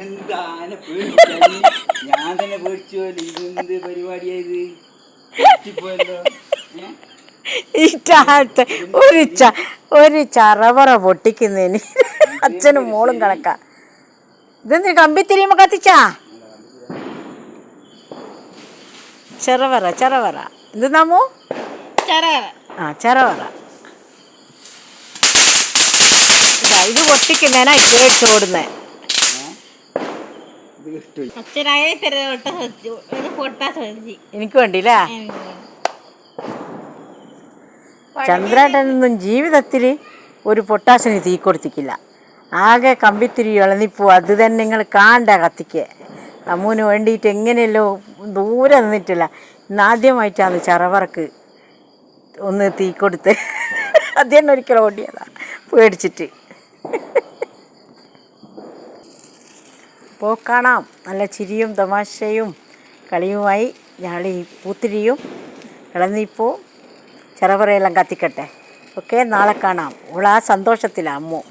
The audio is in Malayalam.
എന്താണ് ഞാൻ തന്നെ പേടിച്ചു. ഇതെന്ത് പരിപാടിയായത്? പോയല്ലോ. ഒരു ചറവറ പൊട്ടിക്കുന്നതിന് അച്ഛനും മോളും കണക്കാ. ഇതെന്ത് കമ്പിത്തിരിയുമ്പോ കത്തിച്ചാ? ചെറവറ ചെറവറ എന്ത് നാമോ? ചെറവറ. ഇത് പൊട്ടിക്കുന്നതിനാ പേടിച്ചോടുന്നേ. എനിക്ക് വേണ്ടിയില്ലേ? ചന്ദ്രേട്ടനൊന്നും ജീവിതത്തിൽ ഒരു പൊട്ടാസിന് തീ കൊടുത്തിക്കില്ല. ആകെ കമ്പിത്തിരി ഇളന്നിപ്പോ. അത് തന്നെ നിങ്ങൾ കാണണ്ട കത്തിക്ക്. അമ്മൂന് വേണ്ടിയിട്ട് എങ്ങനെയല്ലോ ദൂരെ നിന്നിട്ടില്ല. ഇന്നാദ്യമായിട്ടാണ് ചറവറക്ക് ഒന്ന് തീ കൊടുത്ത്. അത് തന്നെ ഒരിക്കലും ഓടിയതാ പേടിച്ചിട്ട്. ഇപ്പോൾ കാണാം നല്ല ചിരിയും തമാശയും കളിയുമായി ഞങ്ങൾ ഈ പൂത്തിരിയും ഇളന്നിപ്പോൾ ചെറവറയെല്ലാം കത്തിക്കട്ടെ. ഓക്കെ, നാളെ കാണാം. അവൾ ആ സന്തോഷത്തിലാണ് അമ്മു.